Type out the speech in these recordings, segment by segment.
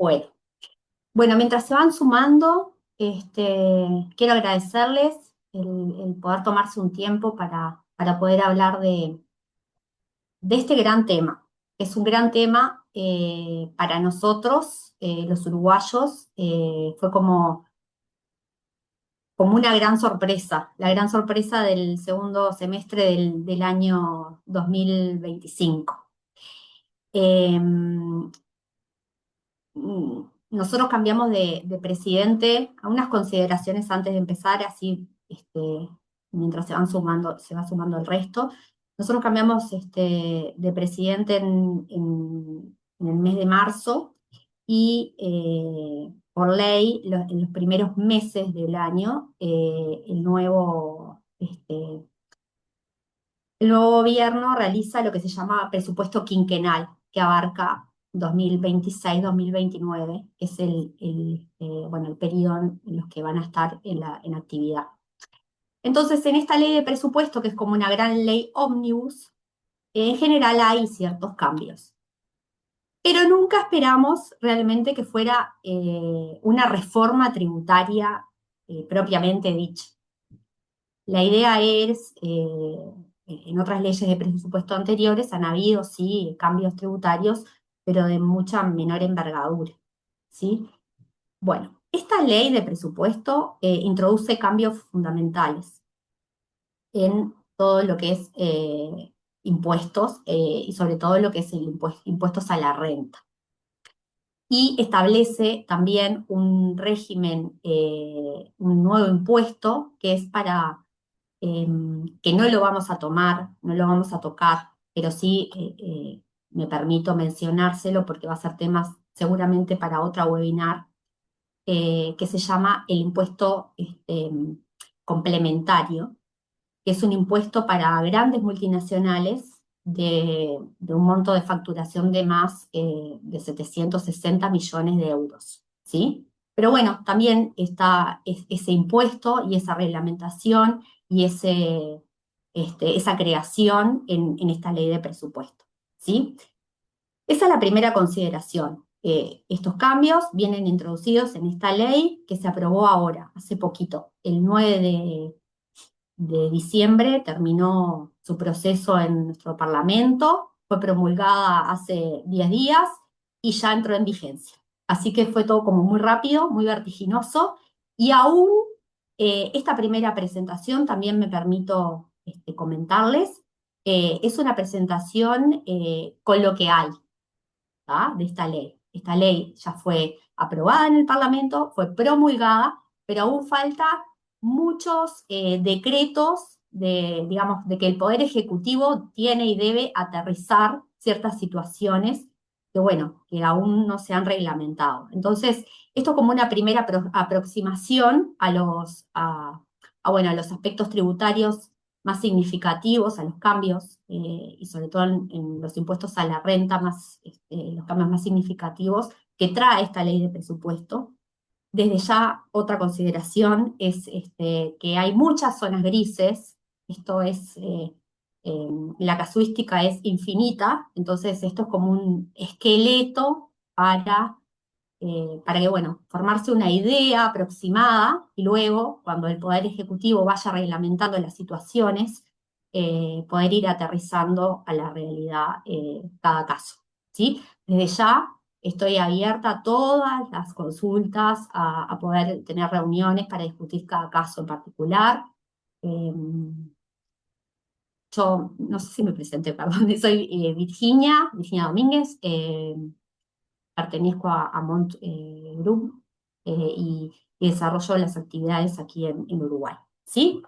Bueno, bueno, mientras se van sumando, quiero agradecerles el poder tomarse un tiempo para poder hablar de este gran tema. Es un gran tema para nosotros, los uruguayos, fue como una gran sorpresa, la gran sorpresa del segundo semestre del año 2025. Eh, Nosotros cambiamos de presidente, a unas consideraciones antes de empezar, así mientras se va sumando el resto. Nosotros cambiamos de presidente en el mes de marzo y por ley, en los primeros meses del año, el nuevo gobierno realiza lo que se llama presupuesto quinquenal, que abarca 2026-2029, que es bueno, el periodo en los que van a estar en actividad. Entonces, en esta ley de presupuesto, que es como una gran ley ómnibus, en general hay ciertos cambios. Pero nunca esperamos realmente que fuera una reforma tributaria propiamente dicha. La idea es, en otras leyes de presupuesto anteriores han habido, sí, cambios tributarios, pero de mucha menor envergadura, ¿sí? Bueno, esta ley de presupuesto introduce cambios fundamentales en todo lo que es impuestos y sobre todo lo que es el impuestos a la renta. Y establece también un régimen, un nuevo impuesto que es para que no lo vamos a tomar, no lo vamos a tocar, pero sí me permito mencionárselo porque va a ser temas seguramente para otra webinar, que se llama el impuesto complementario, que es un impuesto para grandes multinacionales de un monto de facturación de más de 760 millones de euros, ¿sí? Pero bueno, también está ese impuesto y esa reglamentación y esa creación en esta ley de presupuesto, ¿sí? Esa es la primera consideración. Estos cambios vienen introducidos en esta ley que se aprobó ahora, hace poquito, el 9 de diciembre terminó su proceso en nuestro Parlamento, fue promulgada hace 10 días y ya entró en vigencia. Así que fue todo como muy rápido, muy vertiginoso, y aún esta primera presentación también me permito comentarles, es una presentación con lo que hay, ¿tá? De esta ley. Esta ley ya fue aprobada en el Parlamento, fue promulgada, pero aún falta muchos decretos digamos, de que el Poder Ejecutivo tiene y debe aterrizar ciertas situaciones que, bueno, que aún no se han reglamentado. Entonces, esto como una primera aproximación bueno, a los aspectos tributarios más significativos, a los cambios, y sobre todo en los impuestos a la renta, los cambios más significativos que trae esta ley de presupuesto. Desde ya, otra consideración es que hay muchas zonas grises, esto es, la casuística es infinita, entonces esto es como un esqueleto para que, bueno, formarse una idea aproximada y luego, cuando el Poder Ejecutivo vaya reglamentando las situaciones, poder ir aterrizando a la realidad cada caso, ¿sí? Desde ya estoy abierta a todas las consultas, a poder tener reuniones para discutir cada caso en particular. Eh, yo no sé si me presenté, perdón, soy Virginia Domínguez, pertenezco a Mont Group y desarrollo las actividades aquí en Uruguay, ¿sí?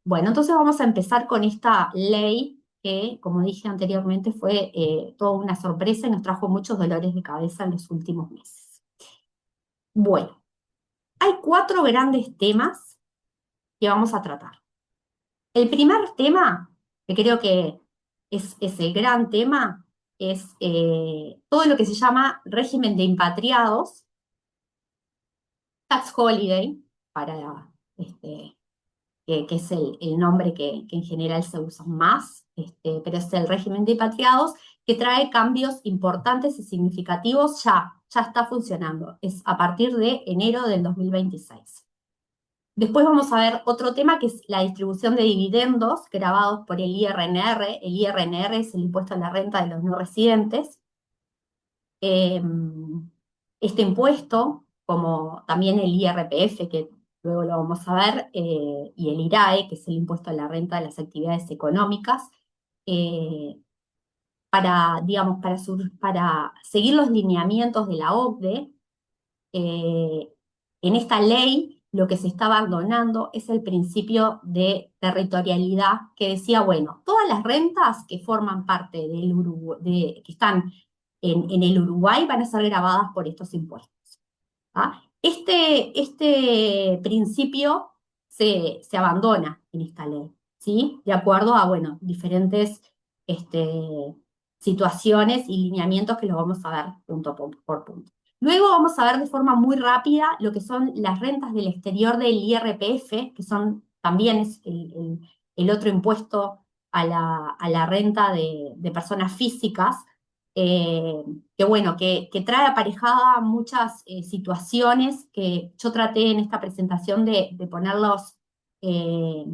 Bueno, entonces vamos a empezar con esta ley que, como dije anteriormente, fue toda una sorpresa y nos trajo muchos dolores de cabeza en los últimos meses. Bueno, hay 4 grandes temas que vamos a tratar. El primer tema, que creo que es el gran tema, es todo lo que se llama régimen de impatriados, tax holiday, para, que es el nombre que en general se usa más, pero es el régimen de impatriados, que trae cambios importantes y significativos, ya está funcionando. Es a partir de enero del 2026. Después vamos a ver otro tema que es la distribución de dividendos grabados por el IRNR. El IRNR es el impuesto a la renta de los no residentes. Este impuesto, como también el IRPF, que luego lo vamos a ver, y el IRAE, que es el impuesto a la renta de las actividades económicas, eh, digamos, para seguir los lineamientos de la OCDE, en esta ley lo que se está abandonando es el principio de territorialidad que decía, bueno, todas las rentas que forman parte del que están en el Uruguay van a ser grabadas por estos impuestos. ¿Ah? Este principio se abandona en esta ley, ¿sí? De acuerdo a, bueno, diferentes situaciones y lineamientos que los vamos a ver punto por punto. Luego vamos a ver de forma muy rápida lo que son las rentas del exterior del IRPF, que son también es el otro impuesto a la renta de personas físicas, eh, que bueno, que trae aparejada muchas situaciones que yo traté en esta presentación de ponerlos, eh,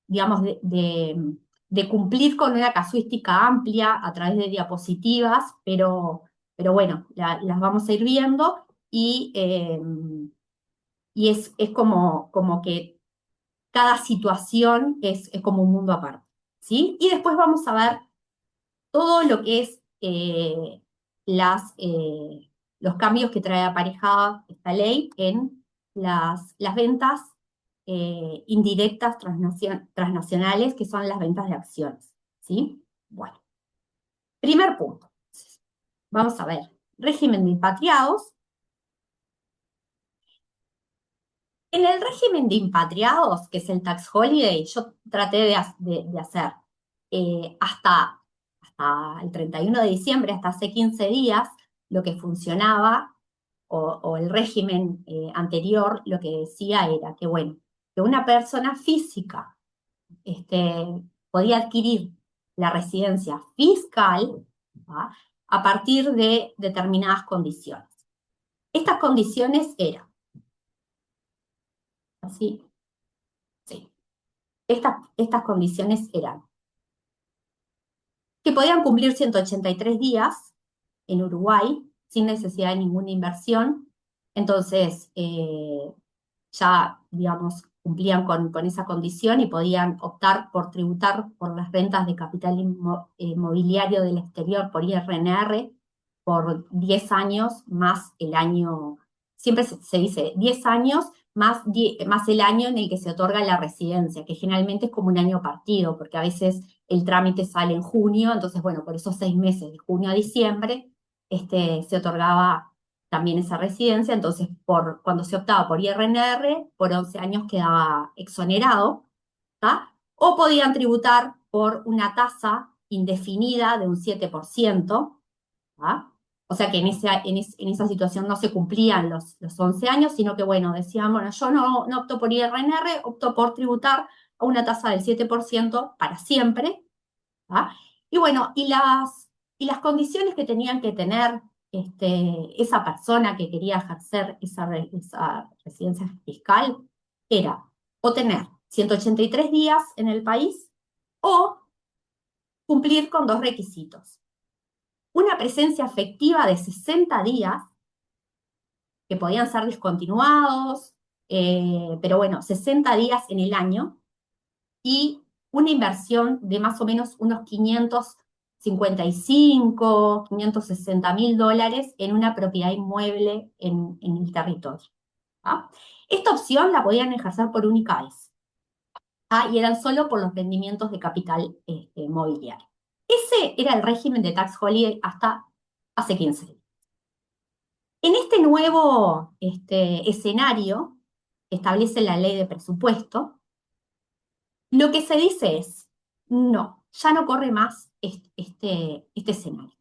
digamos, de cumplir con una casuística amplia a través de diapositivas, pero bueno, las vamos a ir viendo y es como que cada situación es como un mundo aparte, ¿sí? Y después vamos a ver todo lo que es los cambios que trae aparejada esta ley en las ventas indirectas transnacionales, que son las ventas de acciones, ¿sí? Bueno, primer punto. Vamos a ver, régimen de impatriados. En el régimen de impatriados, que es el tax holiday, yo traté de hacer hasta el 31 de diciembre, hasta hace 15 días, lo que funcionaba, o el régimen anterior, lo que decía era que, bueno, que una persona física podía adquirir la residencia fiscal, ¿va? A partir de determinadas condiciones. Estas condiciones eran, así, sí, estas condiciones eran que podían cumplir 183 días en Uruguay sin necesidad de ninguna inversión. Entonces, ya, digamos, cumplían con esa condición y podían optar por tributar por las rentas de capital inmobiliario del exterior por IRNR por 10 años más el año, siempre se dice 10 años más el año en el que se otorga la residencia, que generalmente es como un año partido, porque a veces el trámite sale en junio, entonces, bueno, por esos 6 meses, de junio a diciembre, se otorgaba también esa residencia, entonces cuando se optaba por IRNR, por 11 años quedaba exonerado, ¿tá? O podían tributar por una tasa indefinida de un 7%, ¿tá? O sea que en esa situación no se cumplían los 11 años, sino que, bueno, decían, bueno, yo no opto por IRNR, opto por tributar a una tasa del 7% para siempre, ¿tá? Y bueno, y las condiciones que tenían que tener esa persona que quería ejercer esa residencia fiscal era o tener 183 días en el país o cumplir con dos requisitos. Una presencia efectiva de 60 días, que podían ser discontinuados, pero bueno, 60 días en el año, y una inversión de más o menos unos 555, 560 mil dólares en una propiedad inmueble en el territorio. ¿Ah? Esta opción la podían ejercer por única vez. ¿Ah? Y eran solo por los rendimientos de capital mobiliario. Ese era el régimen de tax holiday hasta hace 15 días. En este nuevo escenario que establece la ley de presupuesto, lo que se dice es, no, ya no corre más este escenario.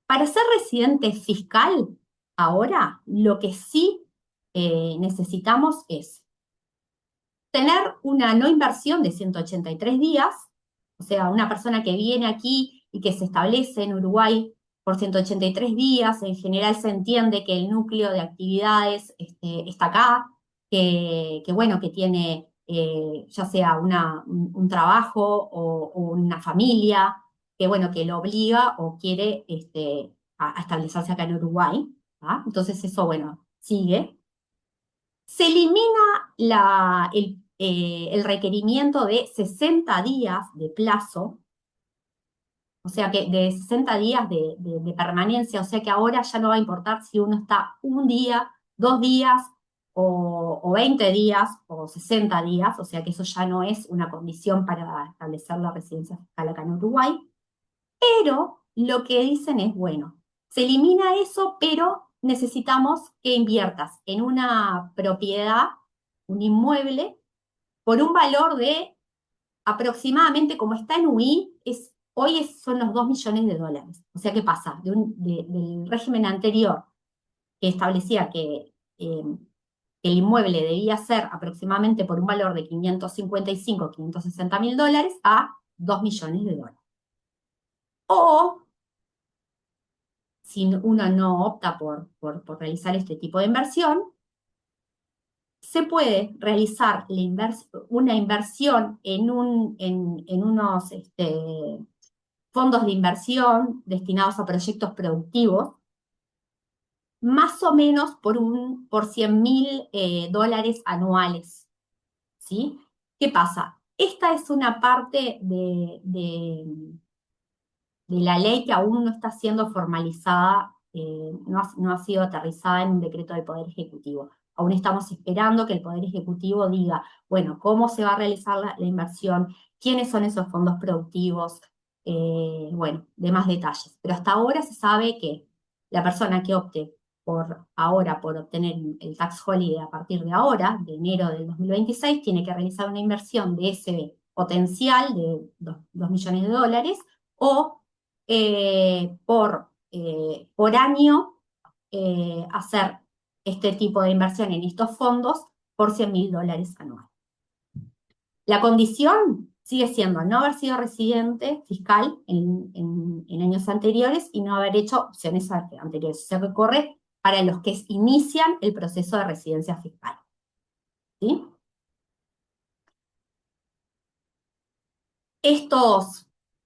Para ser residente fiscal, ahora lo que sí necesitamos es tener una no inversión de 183 días, o sea, una persona que viene aquí y que se establece en Uruguay por 183 días. En general se entiende que el núcleo de actividades está acá, bueno, que tiene ya sea un trabajo o una familia, que bueno, que lo obliga o quiere a establecerse acá en Uruguay. ¿Ah? Entonces eso, bueno, sigue. Se elimina el requerimiento de 60 días de plazo, o sea que de 60 días de permanencia, o sea que ahora ya no va a importar si uno está un día, 2 días o 20 días o 60 días, o sea que eso ya no es una condición para establecer la residencia fiscal acá en Uruguay. Pero lo que dicen es, bueno, se elimina eso, pero necesitamos que inviertas en una propiedad, un inmueble, por un valor de aproximadamente, como está en UI, son los 2 millones de dólares. O sea, ¿qué pasa? Del régimen anterior que establecía que el inmueble debía ser aproximadamente por un valor de 555, 560 mil dólares a 2 millones de dólares. O si uno no opta por realizar este tipo de inversión, se puede realizar una inversión en unos fondos de inversión destinados a proyectos productivos, más o menos por 100 mil dólares anuales. ¿Sí? ¿Qué pasa? Esta es una parte de la ley que aún no está siendo formalizada, no ha sido aterrizada en un decreto del Poder Ejecutivo. Aún estamos esperando que el Poder Ejecutivo diga, bueno, cómo se va a realizar la inversión, quiénes son esos fondos productivos, bueno, demás detalles. Pero hasta ahora se sabe que la persona que opte por obtener el tax holiday a partir de ahora, de enero del 2026, tiene que realizar una inversión de ese potencial de 2 millones de dólares o por año hacer este tipo de inversión en estos fondos por 100 mil dólares anuales. La condición sigue siendo no haber sido residente fiscal en años anteriores y no haber hecho opciones anteriores. O sea que corre para los que inician el proceso de residencia fiscal. ¿Sí?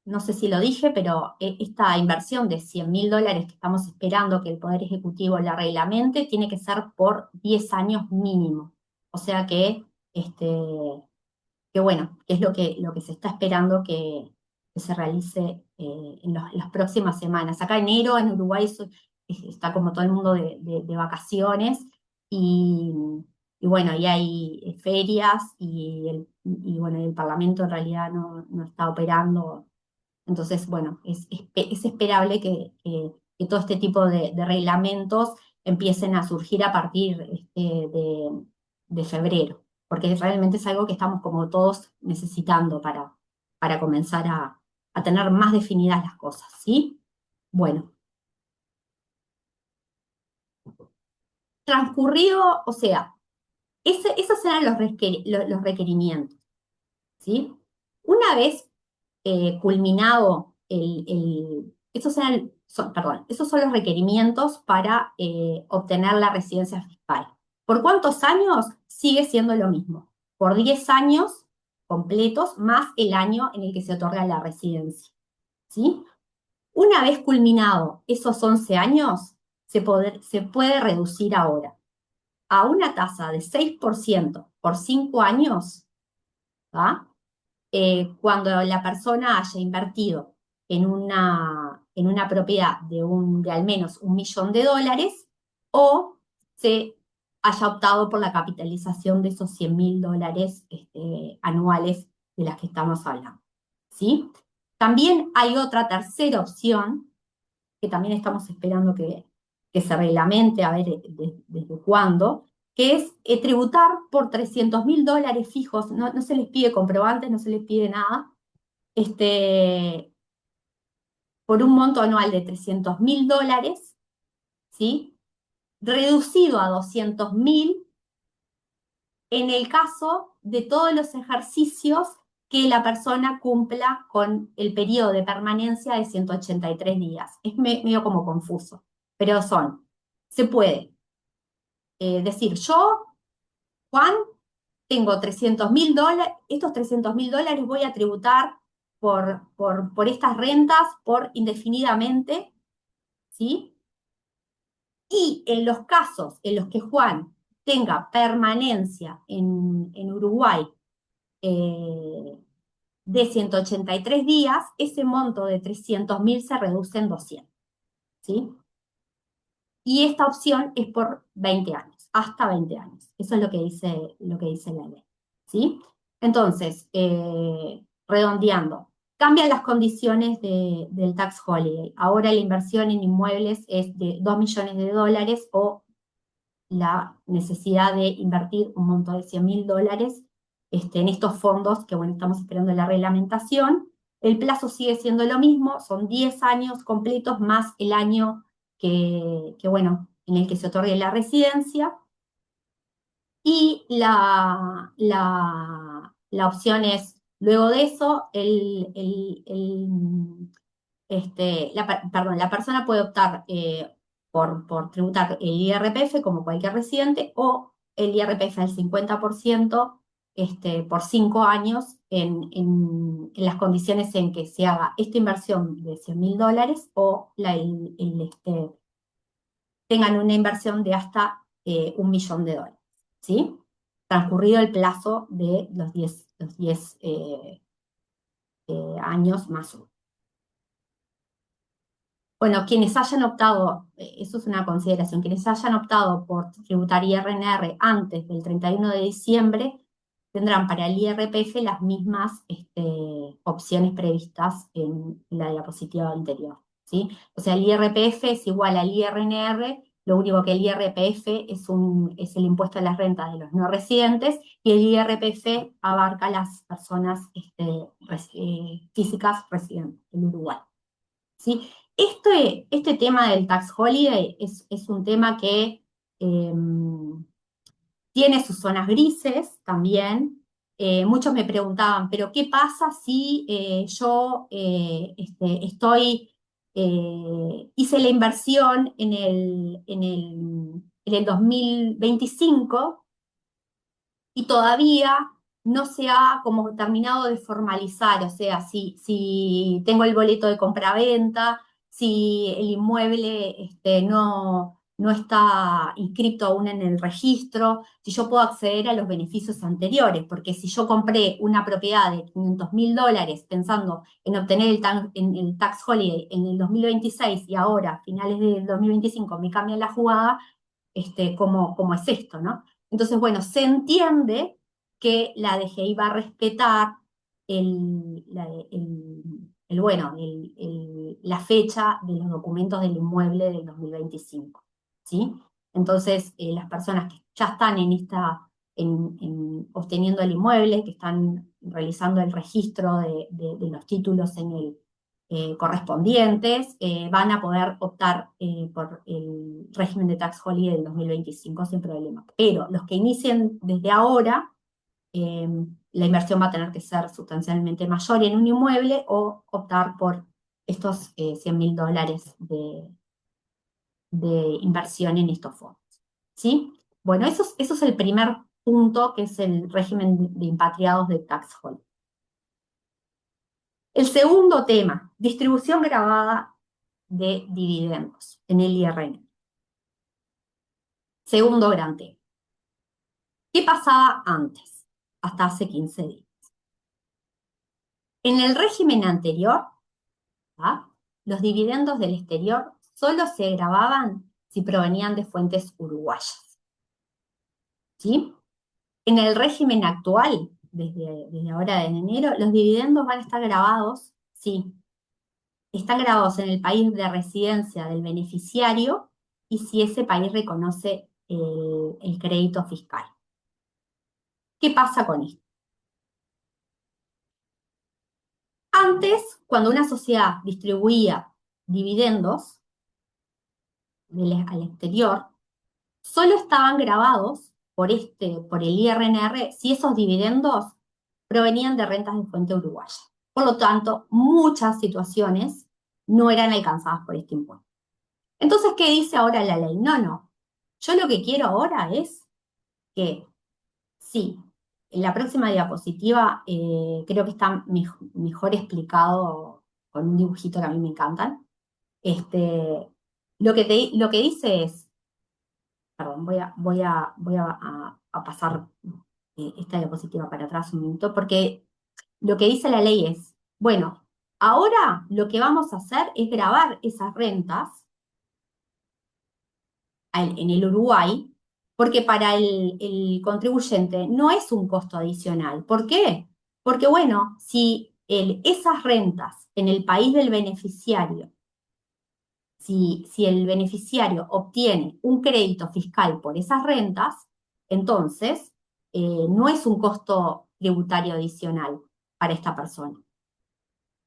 No sé si lo dije, pero esta inversión de 100 mil dólares que estamos esperando que el Poder Ejecutivo la reglamente, tiene que ser por 10 años mínimo. O sea que bueno, que es lo que se está esperando que se realice las próximas semanas. Acá enero en Uruguay está como todo el mundo de vacaciones y, y bueno, y hay ferias y bueno, el Parlamento en realidad no está operando. Entonces, bueno, es esperable que todo este tipo de reglamentos empiecen a surgir a partir de febrero, porque realmente es algo que estamos como todos necesitando para comenzar a tener más definidas las cosas, ¿sí? Bueno, transcurrido, o sea, esos eran los requerimientos, ¿sí? Una vez culminado esos son los requerimientos para obtener la residencia fiscal. ¿Por cuántos años? Sigue siendo lo mismo. Por 10 años completos más el año en el que se otorga la residencia. ¿Sí? Una vez culminado esos 11 años, se puede reducir ahora a una tasa de 6% por 5 años, ¿va? Cuando la persona haya invertido en una propiedad de al menos 1 millón de dólares o se haya optado por la capitalización de esos 100 mil dólares anuales de las que estamos hablando. ¿Sí? También hay otra tercera opción que también estamos esperando que se reglamente, a ver desde cuándo, que es tributar por 300 mil dólares fijos, no se les pide comprobantes, no se les pide nada, este, por un monto anual de 300 mil dólares, ¿sí? Reducido a 200 mil en el caso de todos los ejercicios que la persona cumpla con el periodo de permanencia de 183 días. Es medio como confuso, pero se puede decir, yo, Juan, tengo $300.000, estos $300.000 voy a tributar por estas rentas por indefinidamente, ¿sí? Y en los casos en los que Juan tenga permanencia en Uruguay eh, de 183 días, ese monto de 300.000 se reduce en 200, ¿sí? Y esta opción es por 20 años, hasta 20 años. Eso es lo que dice la ley, ¿sí? Entonces, redondeando, cambian las condiciones del tax holiday. Ahora la inversión en inmuebles es de $2 millones o la necesidad de invertir un monto de $100.000 en estos fondos, que bueno, estamos esperando la reglamentación. El plazo sigue siendo lo mismo, son 10 años completos más el año bueno, en el que se otorgue la residencia. Y la opción es, luego de eso, perdón, la persona puede optar por tributar el IRPF como cualquier residente o el IRPF al 50% por 5 años en las condiciones en que se haga esta inversión de $100.000 o tengan una inversión de hasta $1 millón, ¿sí? Transcurrido el plazo de los 10 años más uno. Bueno, quienes hayan optado, eso es una consideración, quienes hayan optado por tributar IRNR antes del 31 de diciembre, tendrán para el IRPF las mismas opciones previstas en la diapositiva anterior, ¿sí? O sea, el IRPF es igual al IRNR, lo único que el IRPF es el impuesto a las rentas de los no residentes y el IRPF abarca las personas físicas residentes en Uruguay, ¿sí? Este tema del tax holiday es un tema que eh, tiene sus zonas grises también. Muchos me preguntaban, pero ¿qué pasa si yo hice la inversión en el 2025 y todavía no se ha como terminado de formalizar? O sea, si tengo el boleto de compraventa, si el inmueble no está inscrito aún en el registro, si yo puedo acceder a los beneficios anteriores, porque si yo compré una propiedad de $500.000 pensando en obtener el tax holiday en el 2026 y ahora, a finales del 2025, me cambian la jugada, ¿cómo es esto, no? Entonces, bueno, se entiende que la DGI va a respetar la fecha de los documentos del inmueble del 2025, ¿sí? Entonces, las personas que ya están obteniendo el inmueble, que están realizando el registro de los títulos correspondientes, van a poder optar por el régimen de tax holiday del 2025 sin problema. Pero los que inicien desde ahora, eh, la inversión va a tener que ser sustancialmente mayor en un inmueble o optar por estos $100.000 de inversión en estos fondos, ¿sí? Bueno, eso es el primer punto, que es el régimen de impatriados de tax holiday. El segundo tema, distribución gravada de dividendos en el IRN. Segundo gran tema. ¿Qué pasaba antes? Hasta hace 15 días. En el régimen anterior, ¿ah?, los dividendos del exterior solo se grababan si provenían de fuentes uruguayas, ¿sí? En el régimen actual, desde ahora en enero, los dividendos van a estar grabados, sí, están grabados en el país de residencia del beneficiario y si ese país reconoce el crédito fiscal. ¿Qué pasa con esto? Antes, cuando una sociedad distribuía dividendos al exterior, solo estaban grabados por el IRNR si esos dividendos provenían de rentas de fuente uruguaya. Por lo tanto, muchas situaciones no eran alcanzadas por este impuesto. Entonces, ¿qué dice ahora la ley? No, no. Yo lo que quiero ahora es que, sí, en la próxima diapositiva creo que está mejor explicado con un dibujito que a mí me encantan. Lo que dice es, perdón, voy a pasar esta diapositiva para atrás un minuto, porque lo que dice la ley es, bueno, ahora lo que vamos a hacer es grabar esas rentas en el Uruguay, porque para el contribuyente no es un costo adicional. ¿Por qué? Porque, bueno, si esas rentas en el país del beneficiario, si el beneficiario obtiene un crédito fiscal por esas rentas, entonces no es un costo tributario adicional para esta persona.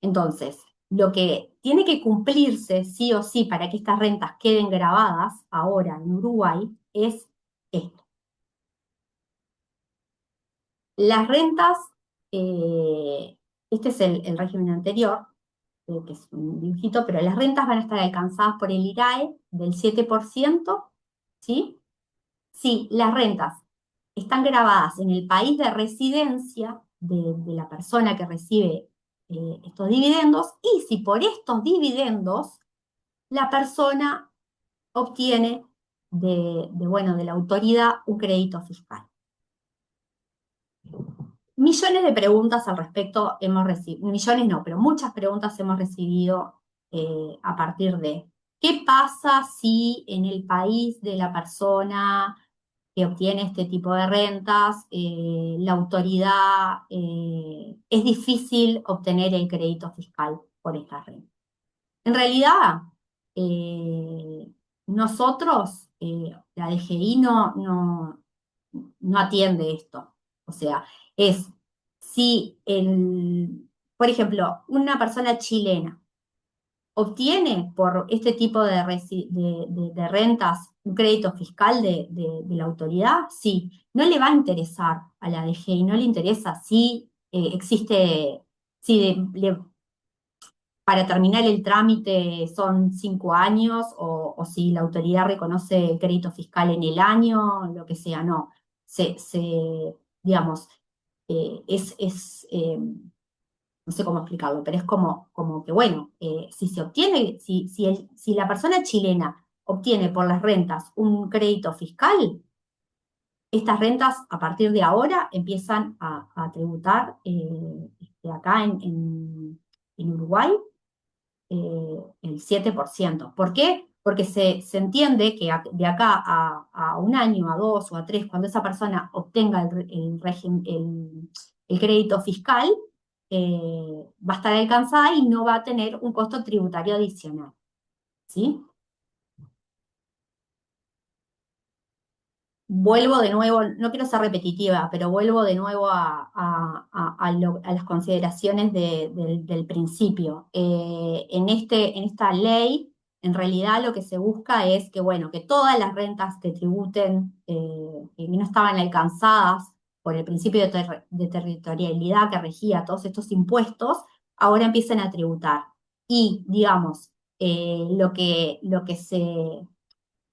Entonces, lo que tiene que cumplirse sí o sí para que estas rentas queden grabadas ahora en Uruguay es esto. Las rentas, eh, este es el régimen anterior, que es un dibujito, pero las rentas van a estar alcanzadas por el IRAE del 7%, ¿sí? Si las rentas están grabadas en el país de residencia de la persona que recibe estos dividendos, y si por estos dividendos la persona obtiene bueno, de la autoridad un crédito fiscal. Millones de preguntas al respecto hemos recibido, millones no, pero muchas preguntas hemos recibido a partir de ¿qué pasa si en el país de la persona que obtiene este tipo de rentas, la autoridad, es difícil obtener el crédito fiscal por estas rentas? En realidad, eh, nosotros, la DGI no atiende esto. O sea, es si por ejemplo, una persona chilena obtiene por este tipo de rentas un crédito fiscal de la autoridad, sí, no le va a interesar a la DGI, no le interesa si existe, si para terminar el trámite son 5 años o si la autoridad reconoce el crédito fiscal en el año, lo que sea, no. Digamos, no sé cómo explicarlo, pero es como que, bueno, si se obtiene, si la persona chilena obtiene por las rentas un crédito fiscal, estas rentas a partir de ahora empiezan a tributar acá en Uruguay el 7%. ¿Por qué? Porque se entiende que de acá a un año, a 2 o a 3, cuando esa persona obtenga el crédito fiscal, va a estar alcanzada y no va a tener un costo tributario adicional. ¿Sí? Vuelvo de nuevo, no quiero ser repetitiva, pero vuelvo de nuevo a las consideraciones del principio. En esta ley, en realidad lo que se busca es que, bueno, que todas las rentas que tributen, que no estaban alcanzadas por el principio de territorialidad que regía todos estos impuestos, ahora empiecen a tributar. Y, digamos, lo que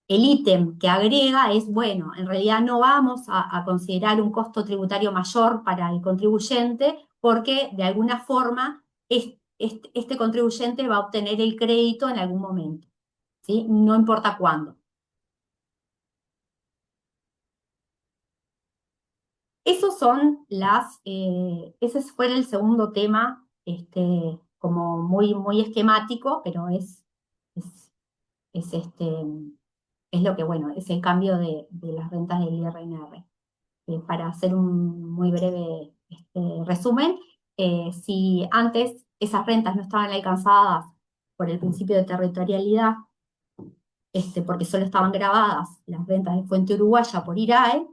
el ítem que agrega es, bueno, en realidad no vamos a considerar un costo tributario mayor para el contribuyente porque de alguna forma este contribuyente va a obtener el crédito en algún momento, ¿sí? No importa cuándo. Ese fue el segundo tema, como muy esquemático, pero es, este, es lo que, bueno, es el cambio de las rentas del IRNR. Para hacer un muy breve resumen, si antes esas rentas no estaban alcanzadas por el principio de territorialidad, porque solo estaban grabadas las rentas de fuente uruguaya por IRAE,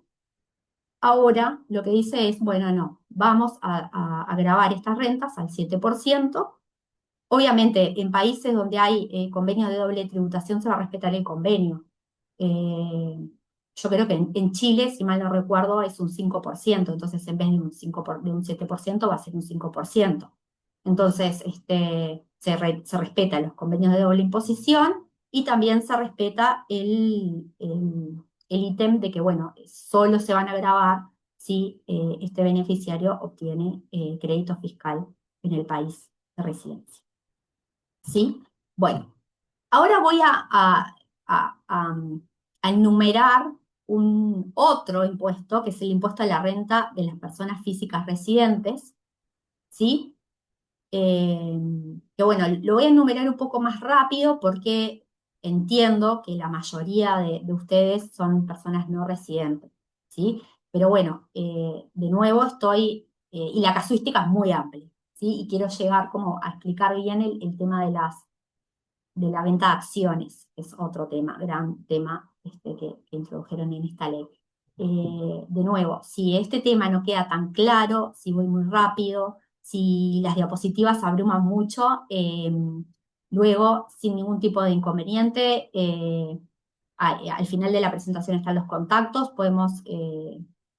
ahora lo que dice es, bueno, no, vamos a grabar estas rentas al 7%. Obviamente, en países donde hay convenios de doble tributación se va a respetar el convenio. Eh, yo creo que en Chile, si mal no recuerdo, es un 5%, entonces en vez de de un 7% va a ser un 5%. Entonces, se respetan los convenios de doble imposición y también se respeta el ítem de que, bueno, solo se van a grabar si este beneficiario obtiene crédito fiscal en el país de residencia. ¿Sí? Bueno, ahora voy a enumerar un otro impuesto, que es el impuesto a la renta de las personas físicas residentes, ¿sí? Eh, que bueno, lo voy a enumerar un poco más rápido porque entiendo que la mayoría de ustedes son personas no residentes, ¿sí? Pero bueno, de nuevo y la casuística es muy amplia, ¿sí? Y quiero llegar como a explicar bien el tema de la venta de acciones, es otro tema, gran tema que introdujeron en esta ley. De nuevo, si este tema no queda tan claro, si voy muy rápido, si las diapositivas abruman mucho, luego, sin ningún tipo de inconveniente, al final de la presentación están los contactos, podemos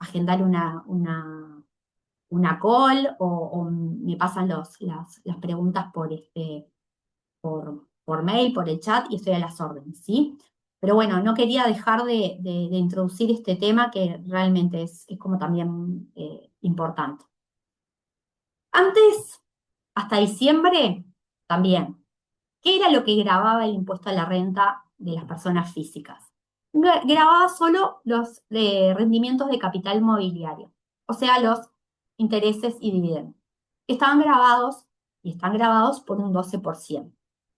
agendar una call o me pasan las preguntas por mail, por el chat y estoy a las órdenes, ¿sí? Pero bueno, no quería dejar de introducir este tema que realmente es como también importante. Antes, hasta diciembre, también, ¿qué era lo que grababa el impuesto a la renta de las personas físicas? Grababa solo los rendimientos de capital mobiliario, o sea, los intereses y dividendos, que estaban grabados y están grabados por un 12%,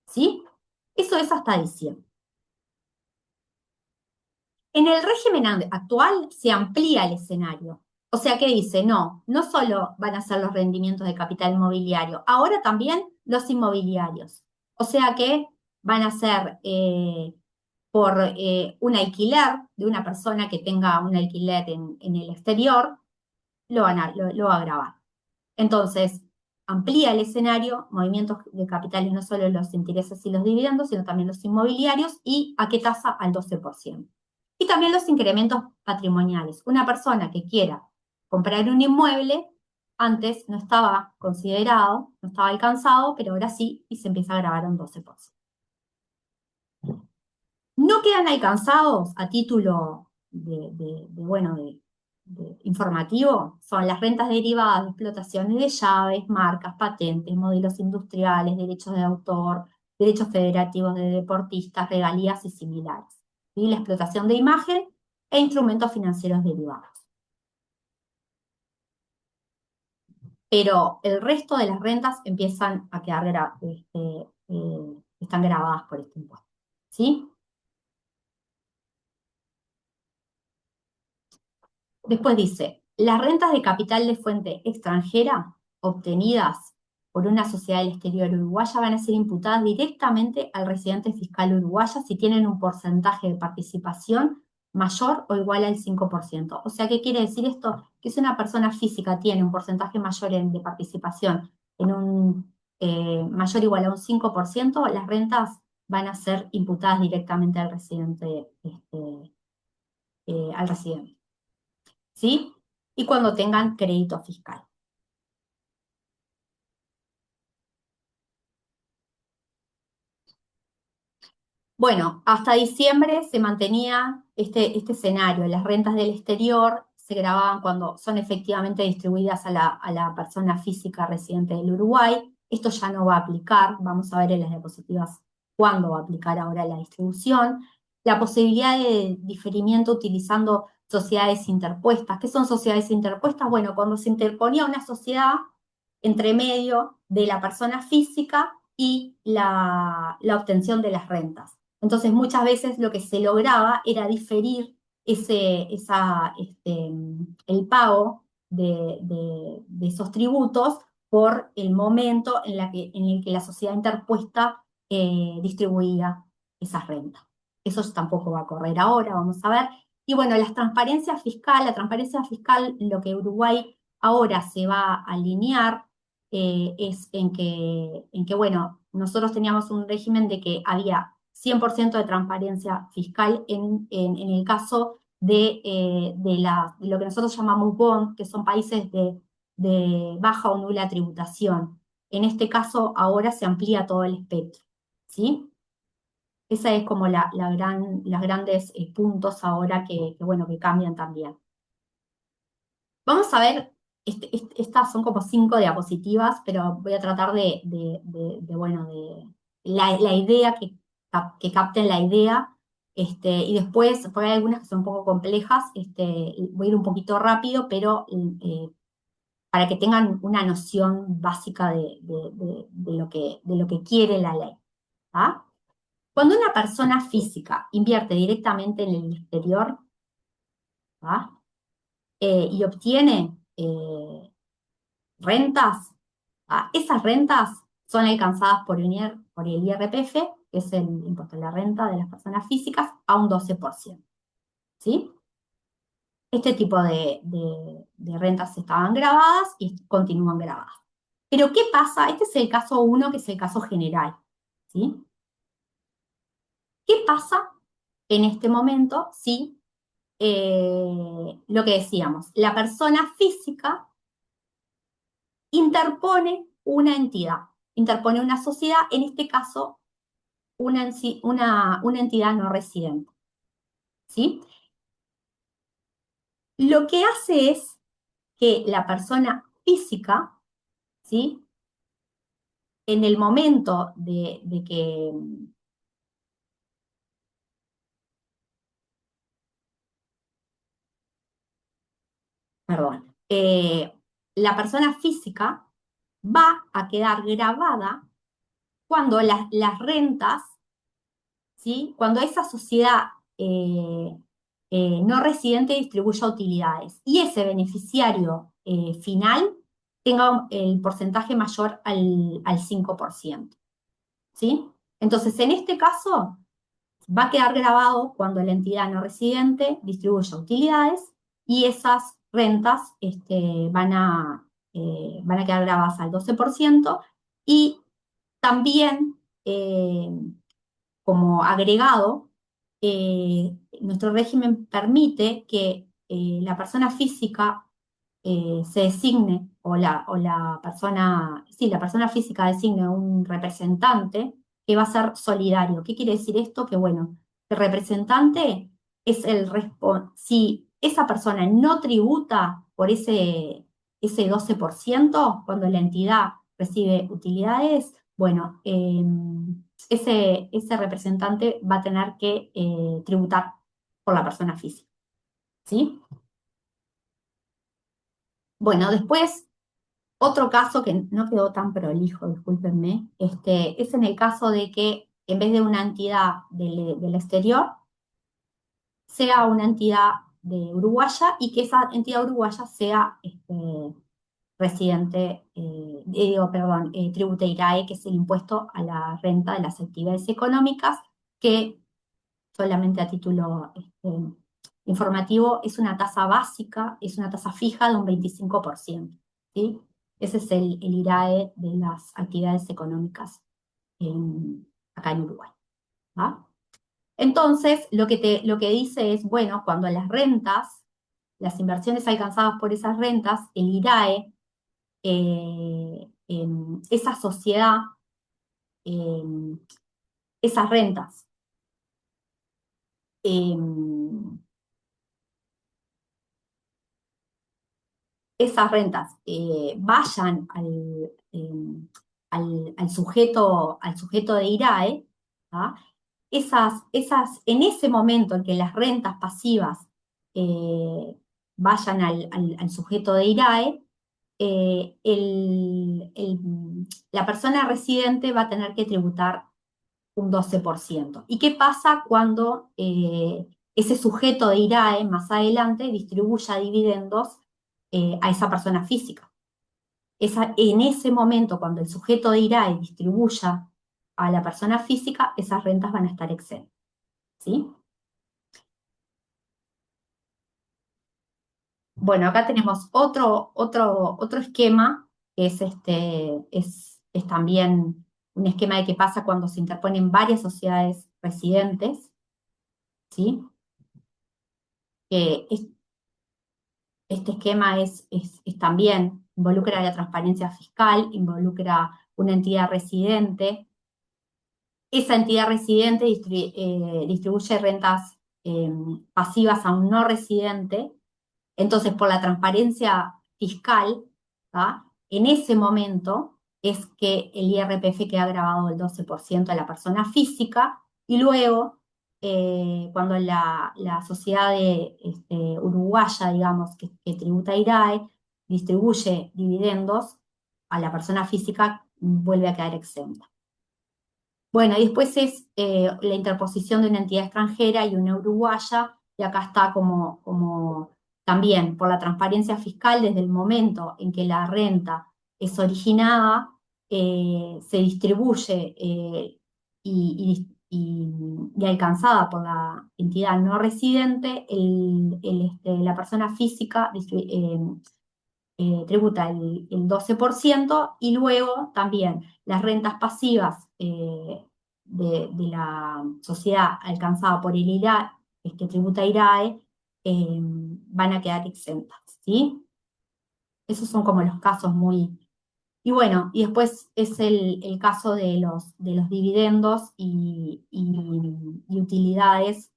¿sí? Eso es hasta diciembre. En el régimen actual se amplía el escenario. O sea que dice, no, no solo van a ser los rendimientos de capital inmobiliario, ahora también los inmobiliarios. O sea que van a ser por un alquiler de una persona que tenga un alquiler en el exterior, lo va a grabar. Entonces, amplía el escenario, movimientos de capitales, no solo los intereses y los dividendos, sino también los inmobiliarios, y a qué tasa, al 12%. Y también los incrementos patrimoniales. Una persona que quiera comprar un inmueble, antes no estaba considerado, no estaba alcanzado, pero ahora sí, y se empieza a grabar un 12%. No quedan alcanzados a título bueno, de informativo, son las rentas derivadas de explotaciones de llaves, marcas, patentes, modelos industriales, derechos de autor, derechos federativos de deportistas, regalías y similares, y la explotación de imagen e instrumentos financieros derivados. Pero el resto de las rentas empiezan a quedar están grabadas por este impuesto, ¿sí? Después dice, las rentas de capital de fuente extranjera obtenidas por una sociedad del exterior uruguaya van a ser imputadas directamente al residente fiscal uruguaya si tienen un porcentaje de participación mayor o igual al 5%. O sea, ¿qué quiere decir esto? Que si una persona física tiene un porcentaje mayor de participación en un mayor o igual a un 5%, las rentas van a ser imputadas directamente al residente. ¿Sí? Y cuando tengan crédito fiscal. Bueno, hasta diciembre se mantenía este escenario. Las rentas del exterior se grababan cuando son efectivamente distribuidas a la persona física residente del Uruguay. Esto ya no va a aplicar. Vamos a ver en las diapositivas cuándo va a aplicar ahora la distribución. La posibilidad de diferimiento utilizando sociedades interpuestas. ¿Qué son sociedades interpuestas? Bueno, cuando se interponía una sociedad entre medio de la persona física y la obtención de las rentas. Entonces, muchas veces lo que se lograba era diferir el pago de esos tributos por el momento en el que la sociedad interpuesta distribuía esas rentas. Eso tampoco va a correr ahora, vamos a ver. Y bueno, la transparencia fiscal, lo que Uruguay ahora se va a alinear es en que, bueno, nosotros teníamos un régimen de que había 100% de transparencia fiscal en el caso de lo que nosotros llamamos bond, que son países de baja o nula tributación. En este caso, ahora se amplía todo el espectro, ¿sí? Esa es como las grandes puntos ahora bueno, que cambian también. Vamos a ver, estas son como 5 diapositivas, pero voy a tratar bueno, de la idea, que capten la idea, y después, porque hay algunas que son un poco complejas, voy a ir un poquito rápido, pero para que tengan una noción básica de lo que quiere la ley. ¿Ah? Cuando una persona física invierte directamente en el exterior, ¿ah? Y obtiene rentas, esas rentas son alcanzadas por el IRPF, que es el impuesto a la renta de las personas físicas, a un 12%. ¿Sí? Este tipo de rentas estaban grabadas y continúan grabadas. Pero ¿qué pasa? Este es el caso 1, que es el caso general. ¿Sí? ¿Qué pasa en este momento si lo que decíamos, la persona física interpone una sociedad, en este caso una entidad no residente, ¿sí? Lo que hace es que la persona física, ¿sí? En el momento de que, perdón, la persona física va a quedar grabada cuando las rentas, ¿sí? Cuando esa sociedad no residente distribuya utilidades y ese beneficiario final tenga el porcentaje mayor al 5%, ¿sí? Entonces, en este caso, va a quedar grabado cuando la entidad no residente distribuya utilidades y esas rentas van a quedar grabadas al 12% y también como agregado, nuestro régimen permite que la persona física se designe, o la persona, sí, la persona física designe un representante que va a ser solidario. ¿Qué quiere decir esto? Que bueno, el representante es si esa persona no tributa por ese 12% cuando la entidad recibe utilidades, bueno, ese representante va a tener que tributar por la persona física, ¿sí? Bueno, después, otro caso que no quedó tan prolijo, discúlpenme, es en el caso de que en vez de una entidad del exterior, sea una entidad de uruguaya y que esa entidad uruguaya sea residente, perdón, tribute IRAE, que es el impuesto a la renta de las actividades económicas, que solamente a título informativo es una tasa básica, es una tasa fija de un 25%, ¿sí? Ese es el IRAE de las actividades económicas acá en Uruguay. ¿Va? Entonces, lo que dice es, bueno, cuando las rentas, las inversiones alcanzadas por esas rentas, el IRAE, esa sociedad, eh, esas rentas, eh, vayan al sujeto de IRAE, ¿ah? En ese momento en que las rentas pasivas eh, vayan al sujeto de IRAE, la persona residente va a tener que tributar un 12%. ¿Y qué pasa cuando ese sujeto de IRAE más adelante distribuya dividendos a esa persona física? En ese momento, cuando el sujeto de IRAE distribuya a la persona física, esas rentas van a estar exentas. ¿Sí? Bueno, acá tenemos otro esquema, que es también un esquema de qué pasa cuando se interponen varias sociedades residentes, ¿sí? que este esquema es también, involucra la transparencia fiscal, involucra una entidad residente. Esa entidad residente distribuye rentas pasivas a un no residente. Entonces, por la transparencia fiscal, ¿tá? En ese momento es que el IRPF queda grabado el 12% a la persona física y luego, cuando la sociedad uruguaya, digamos, que tributa IRAE, distribuye dividendos a la persona física, vuelve a quedar exenta. Bueno, y después es la interposición de una entidad extranjera y una uruguaya, y acá está como también por la transparencia fiscal desde el momento en que la renta es originada, se distribuye y alcanzada por la entidad no residente, la persona física tributa el 12% y luego también las rentas pasivas de la sociedad alcanzada por el IRAE, que tributa IRAE, van a quedar exentas, ¿sí? Esos son como los casos muy... Y bueno, y después es el caso de los dividendos y utilidades